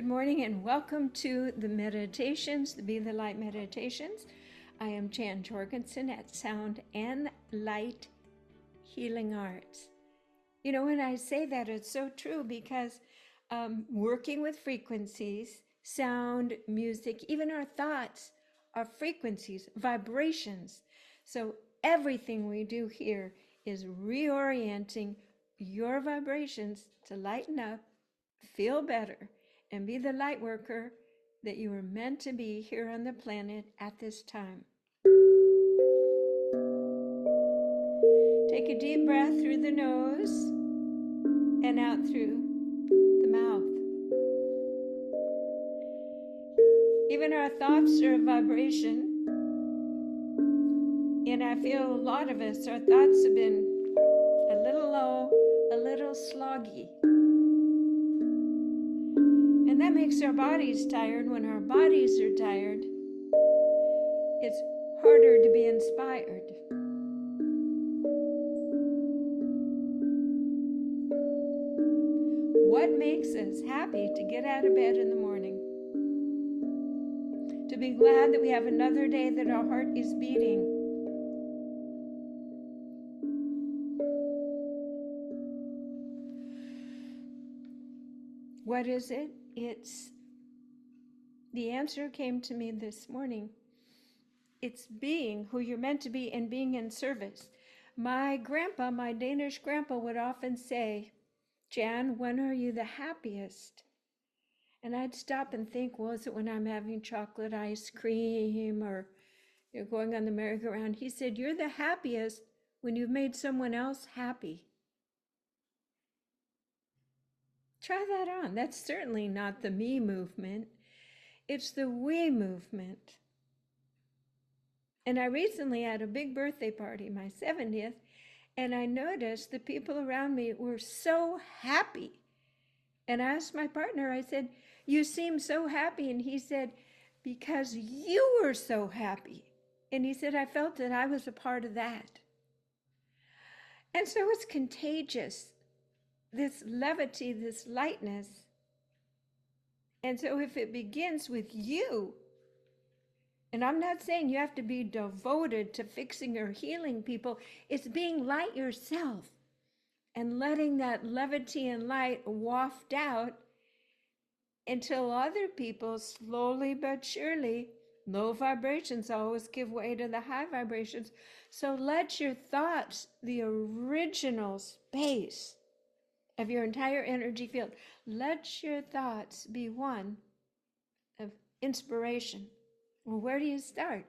Good morning and welcome to the meditations, the Be the Light meditations. I am Jan Jorgenson at Sound and Light Healing Arts. You know, when I say that, it's so true because working with frequencies, sound, music, even our thoughts are frequencies, vibrations. So everything we do here is reorienting your vibrations to lighten up, feel better, and be the light worker that you were meant to be here on the planet at this time. Take a deep breath through the nose and out through the mouth. Even our thoughts are a vibration, and I feel a lot of us, our thoughts have been a little low, a little sloggy. And that makes our bodies tired. When our bodies are tired, it's harder to be inspired. What makes us happy to get out of bed in the morning? To be glad that we have another day that our heart is beating. What is it? The answer came to me this morning. It's being who you're meant to be and being in service. My grandpa, my Danish grandpa, would often say, Jan, when are you the happiest? And I'd stop and think, well, is it when I'm having chocolate ice cream or you're going on the merry-go-round? He said, you're the happiest when you've made someone else happy. Try that on. That's certainly not the me movement. It's the we movement. And I recently had a big birthday party, my 70th, and I noticed the people around me were so happy. And I asked my partner, I said, you seem so happy. And he said, because you were so happy. And he said, I felt that I was a part of that. And so it's contagious, this levity, this lightness. And so if it begins with you, and I'm not saying you have to be devoted to fixing or healing people, it's being light yourself and letting that levity and light waft out until other people slowly but surely, low vibrations always give way to the high vibrations. So let your thoughts, the original space of your entire energy field, let your thoughts be one of inspiration. Well, where do you start?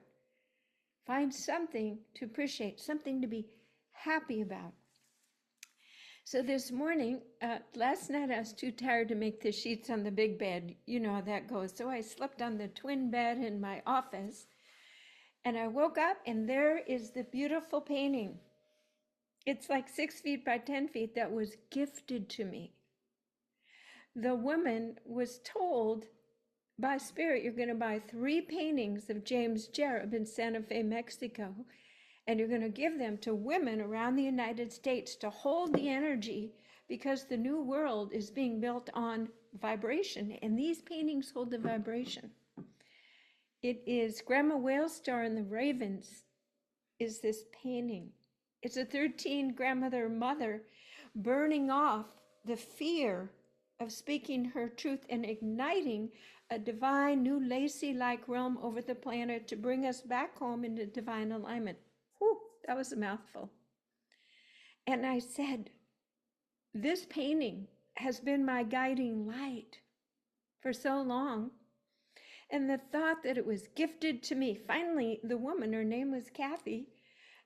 Find something to appreciate, something to be happy about. So this morning, last night I was too tired to make the sheets on the big bed. You know how that goes. So I slept on the twin bed in my office. And I woke up and there is the beautiful painting. It's like 6 feet by 10 feet that was gifted to me. The woman was told by Spirit, you're going to buy 3 paintings of James Jareb in Santa Fe, Mexico, and you're going to give them to women around the United States to hold the energy, because the new world is being built on vibration, and these paintings hold the vibration. It is Grandma Whalestar and the Ravens is this painting. It's a 13 grandmother mother burning off the fear of speaking her truth and igniting a divine new Lacey-like realm over the planet to bring us back home into divine alignment. Whew, that was a mouthful. And I said, this painting has been my guiding light for so long. And the thought that it was gifted to me, finally, the woman, her name was Kathy,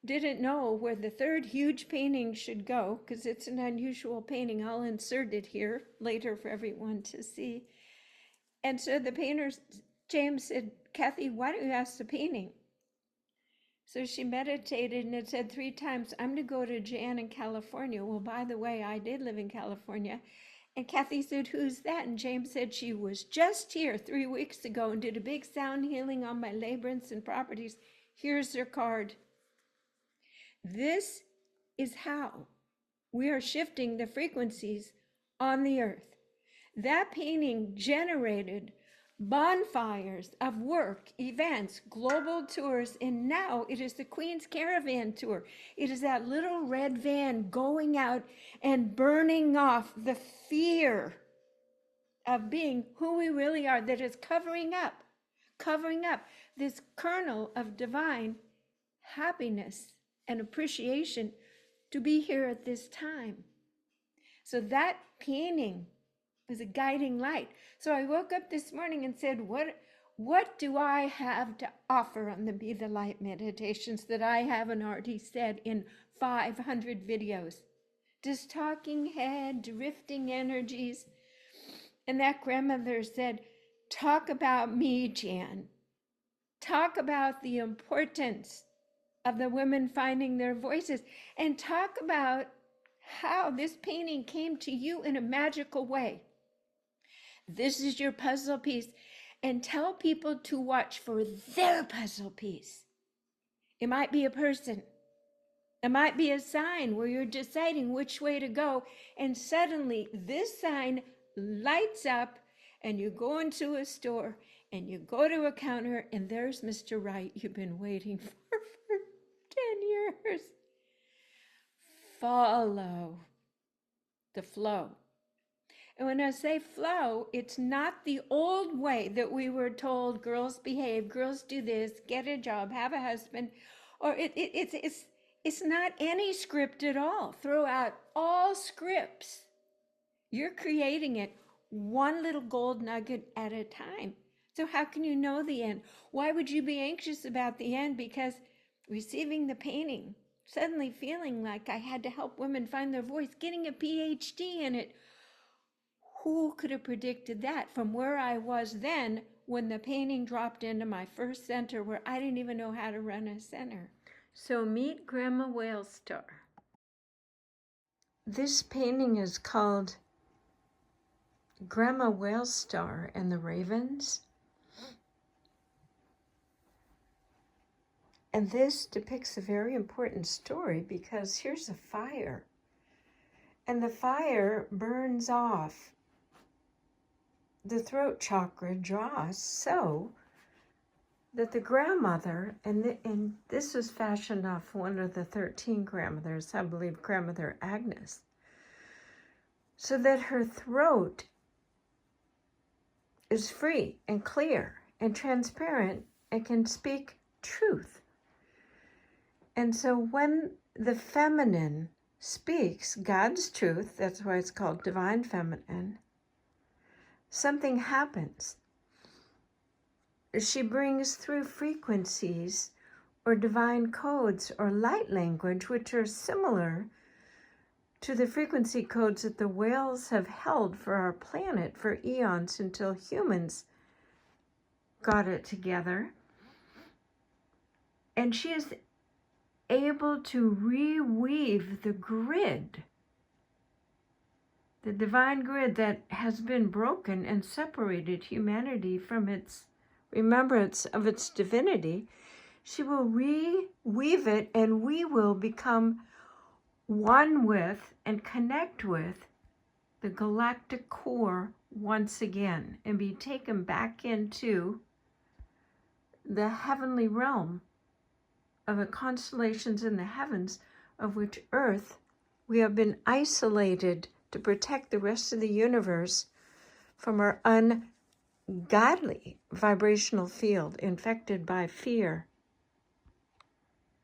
didn't know where the 3rd huge painting should go, because it's an unusual painting. I'll insert it here later for everyone to see. And so the painter, James, said, Kathy, why don't you ask the painting? So she meditated, and it said 3 times, I'm going to go to Jan in California. Well, by the way, I did live in California. And Kathy said, who's that? And James said, she was just here 3 weeks ago and did a big sound healing on my labyrinths and properties. Here's her card. This is how we are shifting the frequencies on the earth. That painting generated bonfires of work, events, global tours, and now it is the Queen's Caravan Tour. It is that little red van going out and burning off the fear of being who we really are, that is covering up this kernel of divine happiness and appreciation to be here at this time. So that painting was a guiding light. So I woke up this morning and said, what do I have to offer on the Be the Light meditations that I haven't already said in 500 videos? Just talking head, drifting energies. And that grandmother said, talk about me, Jan. Talk about the importance of the women finding their voices, and talk about how this painting came to you in a magical way. This is your puzzle piece, and tell people to watch for their puzzle piece. It might be a person. It might be a sign where you're deciding which way to go, and suddenly this sign lights up, and you go into a store, and you go to a counter, and there's Mr. Right you've been waiting for 10 years. Follow the flow. And when I say flow, it's not the old way that we were told girls behave, girls do this, get a job, have a husband, or it's not any script at all. Throw out all scripts. You're creating it one little gold nugget at a time. So how can you know the end? Why would you be anxious about the end? Because receiving the painting, suddenly feeling like I had to help women find their voice, getting a PhD in it. Who could have predicted that from where I was then when the painting dropped into my first center where I didn't even know how to run a center? So meet Grandma Whalestar. This painting is called Grandma Whalestar and the Ravens. And this depicts a very important story because here's a fire. And the fire burns off the throat chakra draws so that the grandmother, and this was fashioned off one of the 13 grandmothers, I believe Grandmother Agnes, so that her throat is free and clear and transparent and can speak truth. And so when the feminine speaks God's truth, that's why it's called divine feminine, something happens. She brings through frequencies or divine codes or light language, which are similar to the frequency codes that the whales have held for our planet for eons until humans got it together. And she is able to reweave the grid, the divine grid that has been broken and separated humanity from its remembrance of its divinity. She will reweave it, and we will become one with and connect with the galactic core once again and be taken back into the heavenly realm of the constellations in the heavens, of which Earth, we have been isolated to protect the rest of the universe from our ungodly vibrational field infected by fear.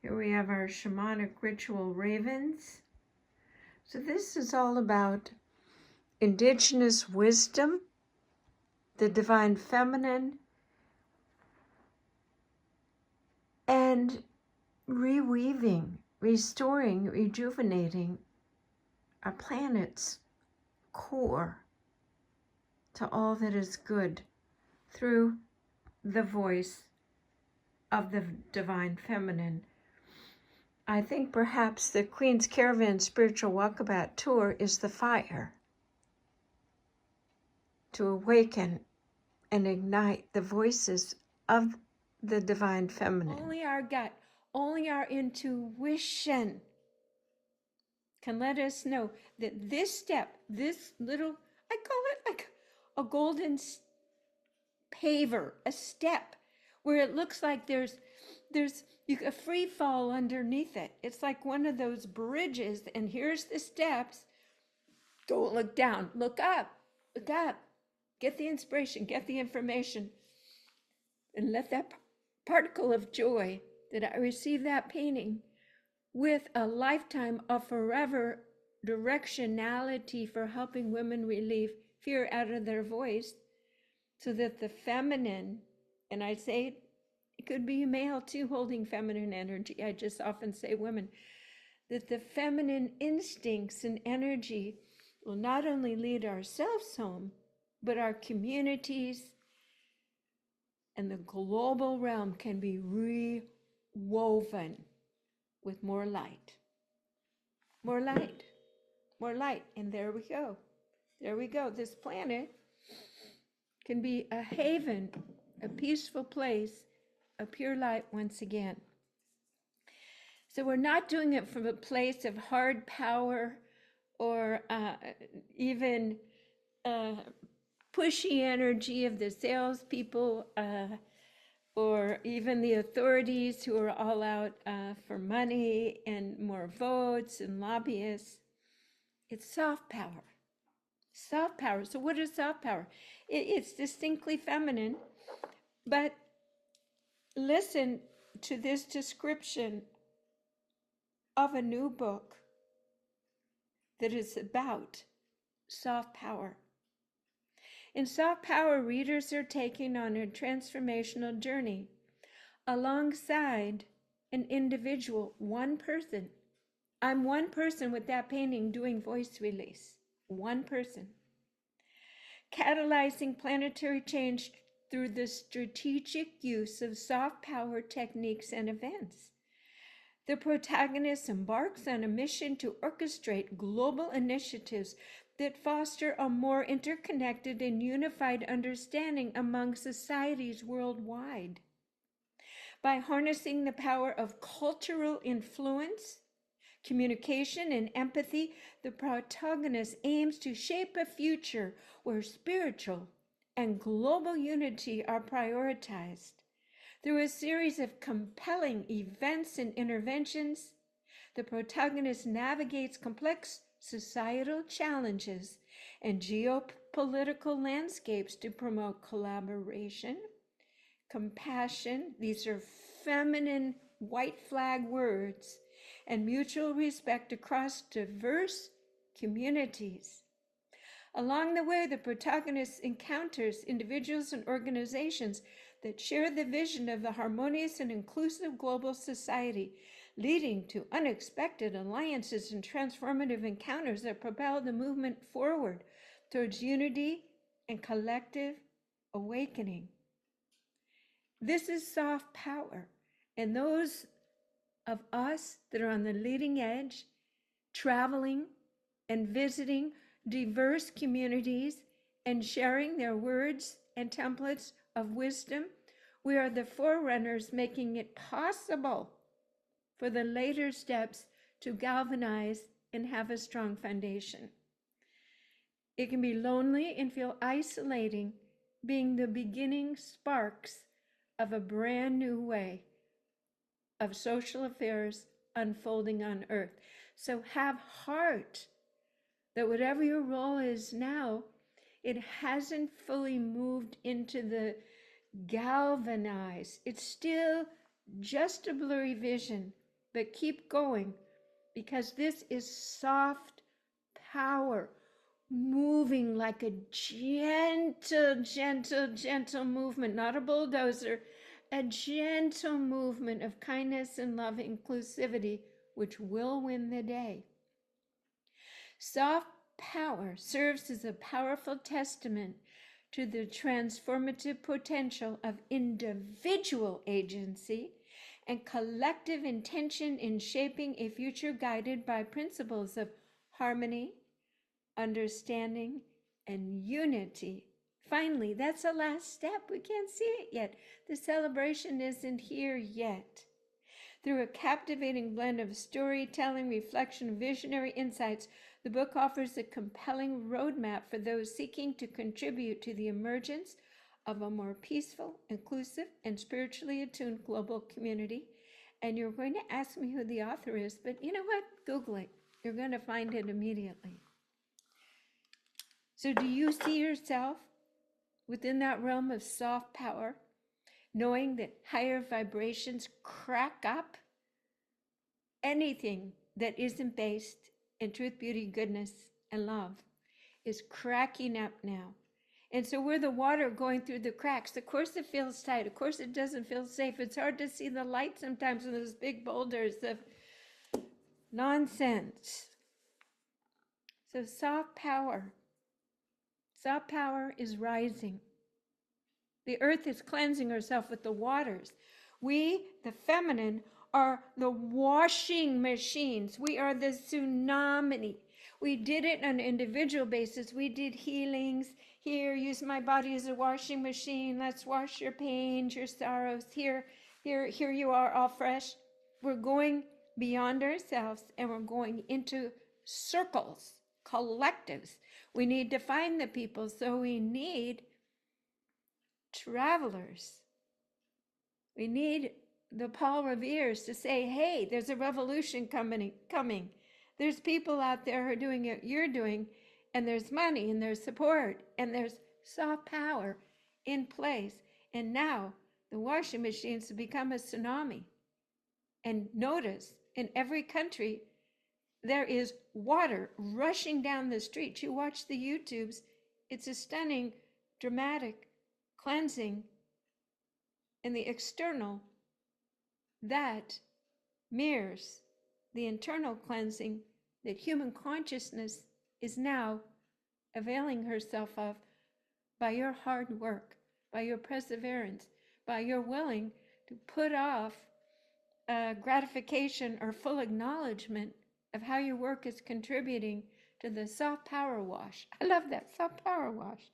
Here we have our shamanic ritual ravens. So this is all about indigenous wisdom, the divine feminine, and reweaving, restoring, rejuvenating our planet's core to all that is good through the voice of the divine feminine. I think perhaps the Queen's Caravan Spiritual Walkabout Tour is the fire to awaken and ignite the voices of the divine feminine. Only our gut, only our intuition can let us know that this step, this little, I call it like a golden paver, a step, where it looks like there's a free fall underneath it. It's like one of those bridges, and here's the steps. Don't look down, look up, look up. Get the inspiration, get the information, and let that particle of joy that I received that painting with a lifetime of forever directionality for helping women relieve fear out of their voice, so that the feminine, and I say it could be a male too holding feminine energy, I just often say women, that the feminine instincts and energy will not only lead ourselves home, but our communities and the global realm can be rewoven with more light. More light, more light. And there we go. There we go. This planet can be a haven, a peaceful place, a pure light once again. So we're not doing it from a place of hard power or even pushy energy of the salespeople or even the authorities who are all out for money and more votes and lobbyists. It's soft power. Soft power. So what is soft power? It's distinctly feminine, but listen to this description of a new book that is about soft power. In soft power, readers are taken on a transformational journey alongside an individual, one person. I'm one person with that painting doing voice release. One person. Catalyzing planetary change through the strategic use of soft power techniques and events. The protagonist embarks on a mission to orchestrate global initiatives that foster a more interconnected and unified understanding among societies worldwide. By harnessing the power of cultural influence, communication, and empathy, the protagonist aims to shape a future where spiritual and global unity are prioritized. Through a series of compelling events and interventions, the protagonist navigates complex societal challenges and geopolitical landscapes to promote collaboration, compassion, these are feminine white flag words, and mutual respect across diverse communities. Along the way, the protagonist encounters individuals and organizations that share the vision of the harmonious and inclusive global society, leading to unexpected alliances and transformative encounters that propel the movement forward towards unity and collective awakening. This is soft power, and those of us that are on the leading edge, traveling and visiting diverse communities and sharing their words and templates of wisdom, we are the forerunners making it possible for the later steps to galvanize and have a strong foundation. It can be lonely and feel isolating, being the beginning sparks of a brand new way of social affairs unfolding on earth. So have heart that whatever your role is now, it hasn't fully moved into the galvanized. It's still just a blurry vision, but keep going, because this is soft power moving like a gentle movement, not a bulldozer, a gentle movement of kindness and love, inclusivity, which will win the day. Soft power serves as a powerful testament to the transformative potential of individual agency and collective intention in shaping a future guided by principles of harmony, understanding, and unity. Finally, that's the last step. We can't see it yet. The celebration isn't here yet. Through a captivating blend of storytelling, reflection, and visionary insights, the book offers a compelling roadmap for those seeking to contribute to the emergence of a more peaceful, inclusive, and spiritually attuned global community. And you're going to ask me who the author is, but you know what? Google it. You're going to find it immediately. So do you see yourself within that realm of soft power, knowing that higher vibrations crack up anything that isn't based in truth, beauty, goodness, and love is cracking up now? And so we're the water going through the cracks. Of course it feels tight. Of course it doesn't feel safe. It's hard to see the light sometimes in those big boulders of nonsense. So soft power is rising. The earth is cleansing herself with the waters. We, the feminine, are the washing machines. We are the tsunami. We did it on an individual basis. We did healings. Here, use my body as a washing machine. Let's wash your pains, your sorrows. Here you are, all fresh. We're going beyond ourselves, and we're going into circles, collectives. We need to find the people, so we need travelers. We need the Paul Revere's to say, hey, there's a revolution coming. There's people out there who are doing what you're doing, and there's money, and there's support, and there's soft power in place. And now the washing machines have become a tsunami. And notice, in every country, there is water rushing down the streets. You watch the YouTubes, it's a stunning, dramatic cleansing in the external that mirrors the internal cleansing that human consciousness is now availing herself of by your hard work, by your perseverance, by your willing to put off gratification or full acknowledgement of how your work is contributing to the soft power wash. I love that, soft power wash.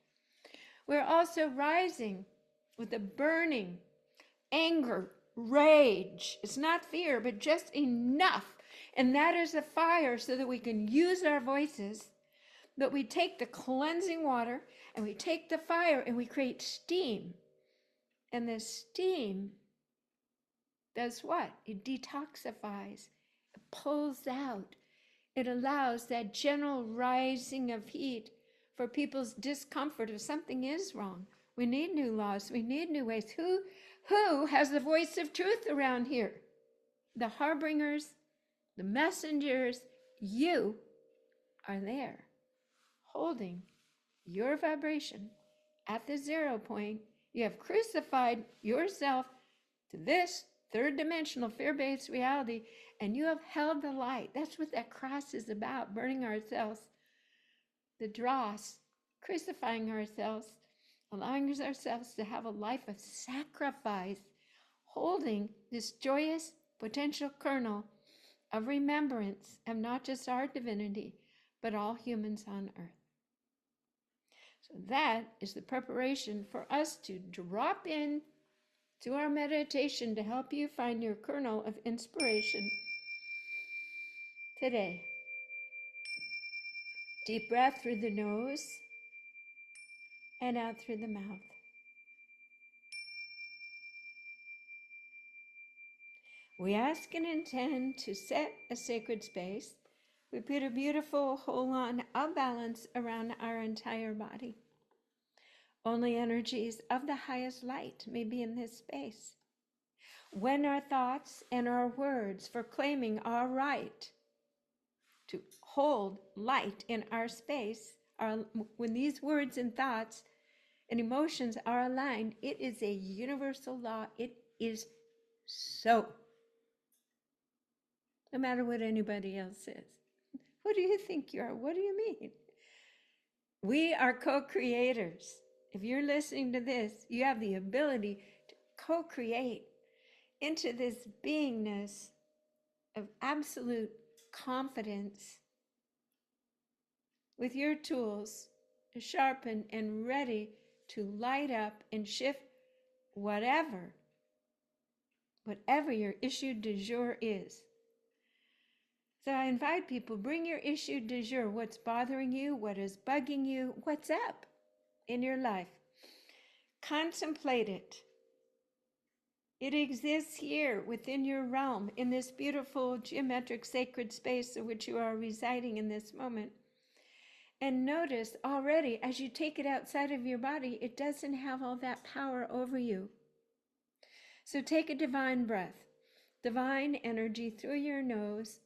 We're also rising with a burning anger, rage. It's not fear, but just enough. And that is a fire so that we can use our voices, that we take the cleansing water and we take the fire and we create steam. And the steam does what? It detoxifies, it pulls out. It allows that general rising of heat for people's discomfort if something is wrong. We need new laws. We need new ways. Who has the voice of truth around here? The harbingers, the messengers. You are there holding your vibration at the 0 point. You have crucified yourself to this third dimensional fear-based reality, and you have held the light. That's what that cross is about, burning ourselves, the dross, crucifying ourselves, allowing ourselves to have a life of sacrifice, holding this joyous potential kernel of remembrance of not just our divinity, but all humans on earth. So that is the preparation for us to drop in to our meditation to help you find your kernel of inspiration today. Deep breath through the nose and out through the mouth. We ask and intend to set a sacred space. We put a beautiful hold-on of balance around our entire body. Only energies of the highest light may be in this space. When our thoughts and our words for claiming our right to hold light in our space, when these words and thoughts and emotions are aligned, it is a universal law. It is so. No matter what anybody else says. What do you think you are? What do you mean? We are co-creators. If you're listening to this, you have the ability to co-create into this beingness of absolute confidence with your tools sharpened and ready to light up and shift whatever whatever your issue du jour is. So I invite people, bring your issue du jour. What's bothering you? What is bugging you? What's up in your life? Contemplate it. It exists here within your realm, in this beautiful geometric sacred space in which you are residing in this moment. And notice already, as you take it outside of your body, it doesn't have all that power over you. So take a divine breath, divine energy through your nose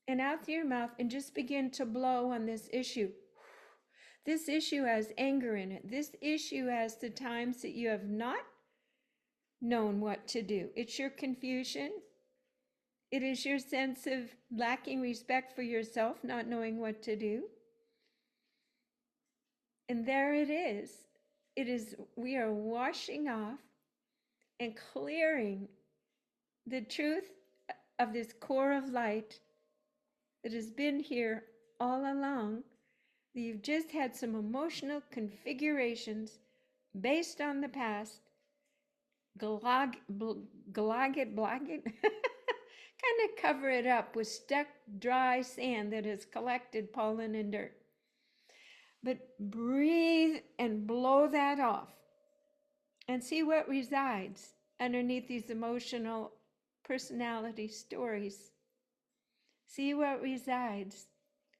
and out through your mouth, and just begin to blow on this issue. This issue has anger in it. This issue has the times that you have not known what to do. It's your confusion. It is your sense of lacking respect for yourself, not knowing what to do. And there it is. We are washing off and clearing the truth of this core of light that has been here all along. You've just had some emotional configurations based on the past, kind of cover it up with stuck, dry sand that has collected pollen and dirt. But breathe and blow that off and see what resides underneath these emotional personality stories. See what resides,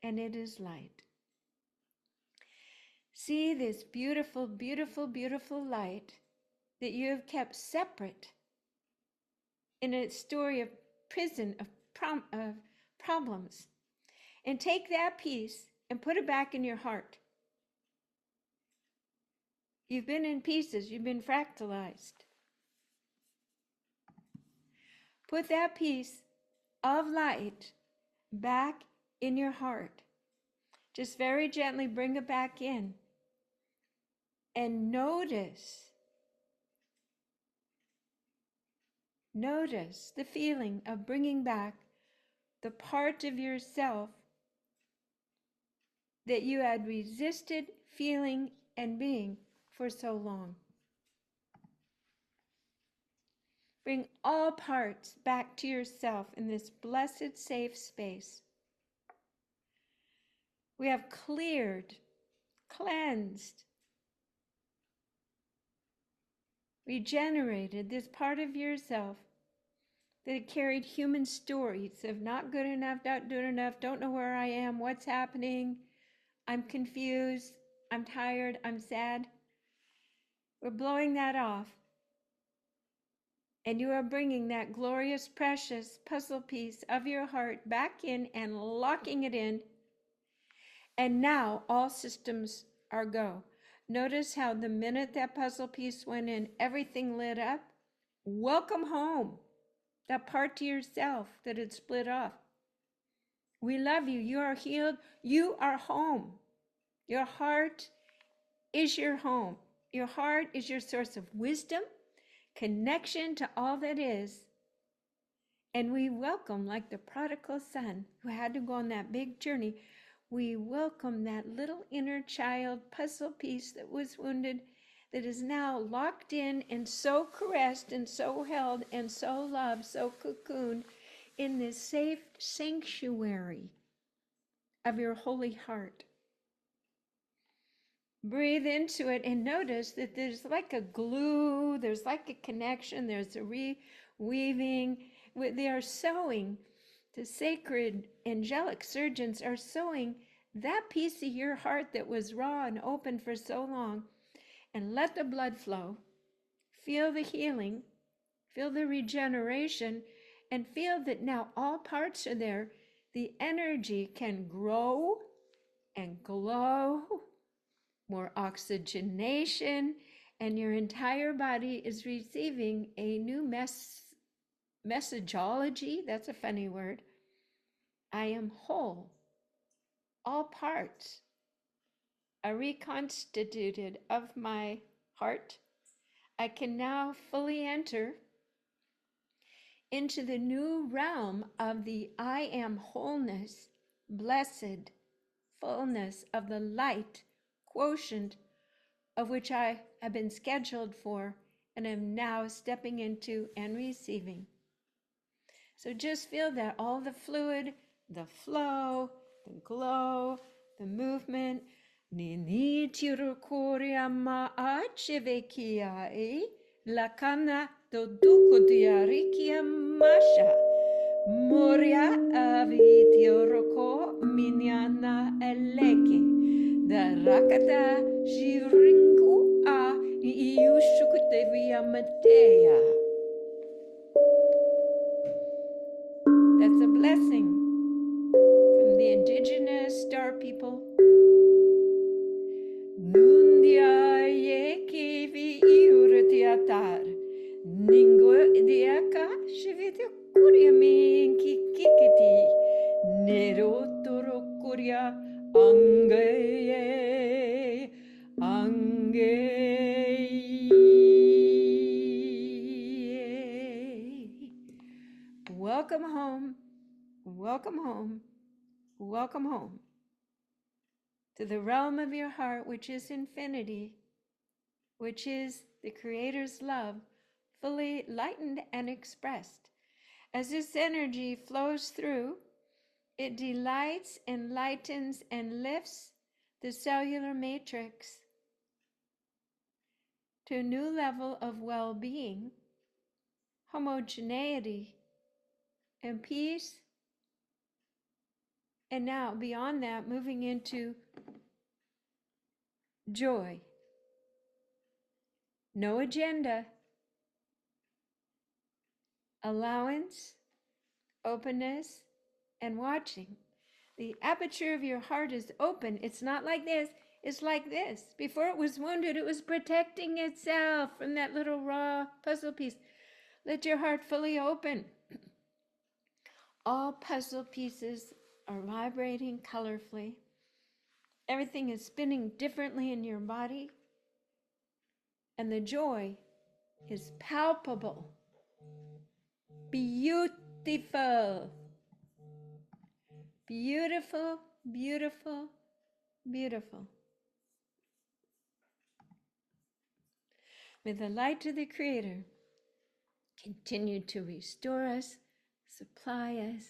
and it is light. See this beautiful, beautiful, beautiful light that you have kept separate in a story of prison, of problems. And take that piece and put it back in your heart. You've been in pieces, you've been fractalized. Put that piece of light back in your heart. Just very gently bring it back in. And notice the feeling of bringing back the part of yourself that you had resisted feeling and being for so long. Bring all parts back to yourself in this blessed, safe space. We have cleared, cleansed, regenerated this part of yourself that had carried human stories of not good enough, not doing enough, don't know where I am, what's happening, I'm confused, I'm tired, I'm sad. We're blowing that off. And you are bringing that glorious, precious puzzle piece of your heart back in and locking it in. And now all systems are go. Notice how the minute that puzzle piece went in, everything lit up. Welcome home. That part to yourself that had split off. We love you. You are healed. You are home. Your heart is your home. Your heart is your source of wisdom, connection to all that is. And we welcome, like the prodigal son who had to go on that big journey, we welcome that little inner child puzzle piece that was wounded, that is now locked in and so caressed and so held and so loved, so cocooned in this safe sanctuary of your holy heart. Breathe into it and notice that there's like a glue, there's like a connection, there's a reweaving. They are sewing, the sacred angelic surgeons are sewing that piece of your heart that was raw and open for so long, and let the blood flow. Feel the healing, feel the regeneration, and feel that now all parts are there. The energy can grow and glow, more oxygenation, and your entire body is receiving a new messageology. That's a funny word. I am whole. All parts are reconstituted of my heart. I can now fully enter into the new realm of the I am wholeness, blessed fullness of the light quotient of which I have been scheduled for and am now stepping into and receiving. So just feel that all the fluid, the flow, the glow, the movement. Nini tirukuria maachivekiai lakana dodukudiarikia masha. Moria avitioroko minyana eleke. The rakata shirinku a iushukutevia matea. That's a blessing from the indigenous star people. Nundia yeki vi iuretiatar. Ningo diaka shiviti kuria minki kikiti. Nero toro kuria angeye. Welcome home, welcome home, welcome home to the realm of your heart, which is infinity, which is the Creator's love, fully lightened and expressed. As this energy flows through, it delights, enlightens, and lifts the cellular matrix to a new level of well-being, homogeneity, and peace. And now, beyond that, moving into joy. No agenda. Allowance, openness, and watching. The aperture of your heart is open. It's not like this. It's like this. Before it was wounded, it was protecting itself from that little raw puzzle piece. Let your heart fully open. All puzzle pieces are vibrating colorfully. Everything is spinning differently in your body. And the joy is palpable. Beautiful. Beautiful, beautiful, beautiful. May the light of the Creator continue to restore us, supply us,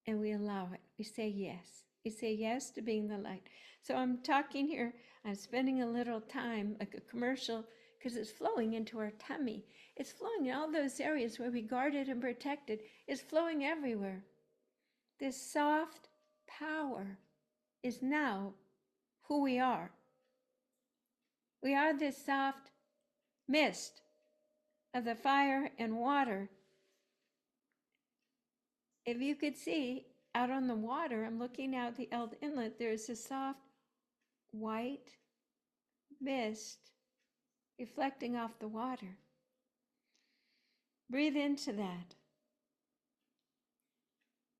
and we allow it. We say yes. We say yes to being the light. So I'm talking here, I'm spending a little time, like a commercial, because it's flowing into our tummy. It's flowing in all those areas where we guarded and protected. It's flowing everywhere. This soft power is now who we are. We are this soft mist of the fire and water. If you could see out on the water, I'm looking out the Eld Inlet, there's a soft white mist reflecting off the water. Breathe into that.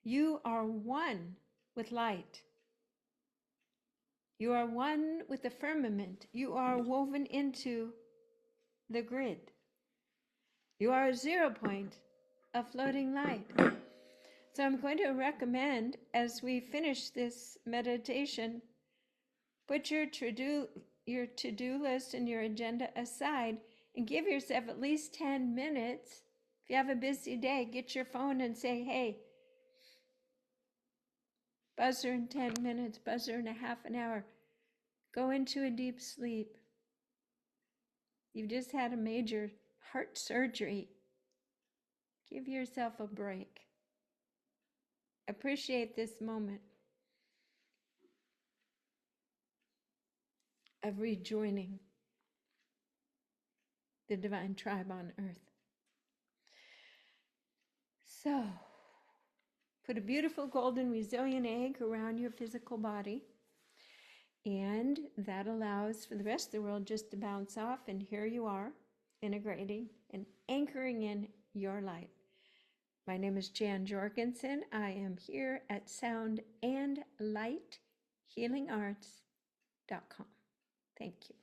You are one with light. You are one with the firmament. You are woven into the grid. You are a 0 point of floating light. So I'm going to recommend, as we finish this meditation, put your to-do list and your agenda aside and give yourself at least 10 minutes. If you have a busy day, get your phone and say, hey, buzzer in 10 minutes, buzzer in a half an hour. Go into a deep sleep. You've just had a major heart surgery. Give yourself a break. Appreciate this moment of rejoining the divine tribe on earth. So, put a beautiful golden resilient egg around your physical body, and that allows for the rest of the world just to bounce off, and here you are, integrating and anchoring in your light. My name is Jan Jorgenson. I am here at Sound and Light Healing Arts.com. Thank you.